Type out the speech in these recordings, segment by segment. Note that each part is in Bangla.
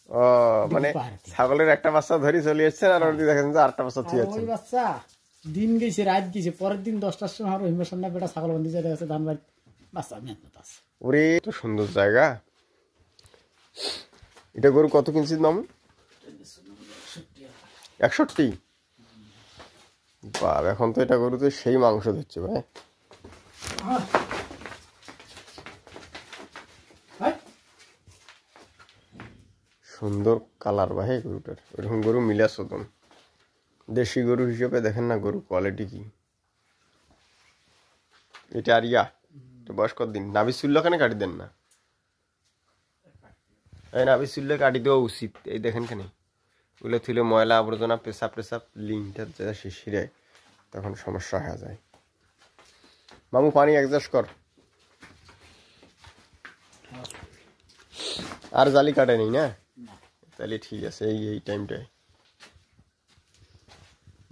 ও মানে ছাগলের একটা বাচ্চা ধরে চলে এসেছেন আর ওদিকে দেখেন যে আরেকটা বাচ্চা থুয়ে ওই বাচ্চা দিন গেছে রাত গেছে পরের দিন 10টার সময় আর রহিমের সামনে বেটা ছাগল বন্দি যেতে গেছে ধান বাড়ি বাচ্চা মেহনত আছে। ওরে তো সুন্দর জায়গা। এটা গরু কত কিনছি দাম? 61। বাবা এখন তো এটা গরুতে সেই মাংস দিচ্ছে ভাই। সুন্দর কালার ভাই গরুটার, এরকম গরু মিলাস হতন। দেশি গরু হিসেবে দেখেন না গরু কোয়ালিটি কি। এটা আর তো বয়স কতদিন? নাভি চুল্ল কেন কাটি দেন না? এই নাভি চুল্লে কাটি দেওয়া উচিত। এই দেখেন কেন ওগুলো থুলে ময়লা আবর্জনা পেশাব টেসাব লিঙ্কটা যেটা শিশিরায় তখন সমস্যা হয়ে যায়। মামু পানি অ্যাডজাস্ট কর। আর জালি কাটে নেই না? তাহলে ঠিক আছে। এই টাইমটায়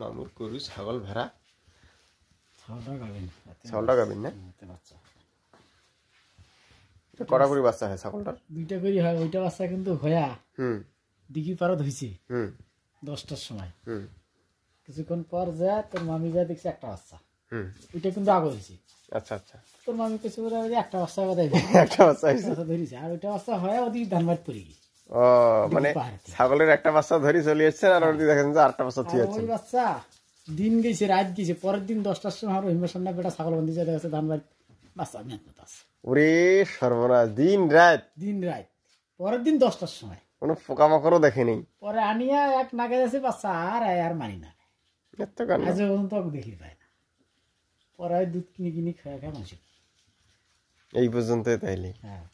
মামুর গরু ছাগল ভেড়া ছাগলটা গাবেন না? কড়া করে বাচ্চা হয় ছাগলটার? 2টা করে হয়। ওইটা বাচ্চা কিন্তু হয়া দিঘি পারত হয়েছে 10টার সময়। কিছুক্ষণ পর যা তোর মামি যা দেখছে একটা বাচ্চা, ওইটা কিন্তু আগে হয়েছে। আচ্ছা আচ্ছা। তোর মামি কিছু বলে একটা বাচ্চা কথা একটা বাচ্চা ধরেছে আর ওইটা বাচ্চা হয় ওদিকে ধানবাদ পড়ে গেছে। ও মানে ছাগলের একটা বাচ্চা ধরে চলে এসেছেন আর ওদিকে দেখেন যে আরেকটা বাচ্চা থুয়ে আছে। ওই বাচ্চা দিন গেছে রাত গেছে পরের দিন 10টার সময় আর রহিমের সামনে বেটা ছাগল বন্দি যেতে গেছে ধানবাদ বাচ্চা মেহনত আছে। ওরে সর্বনাশ, দিন রাত পরের দিন 10টার সময় কোনো পোকামাকড়ও দেখেনি। পরে আনিয়া এক নাগে যাচ্ছে বাচ্চা আর মানি না, আজ পর্যন্ত দেখি পায় না। পরে দুধ কিনে খাওয়া মানুষ এই পর্যন্ত তাইলে। হ্যাঁ।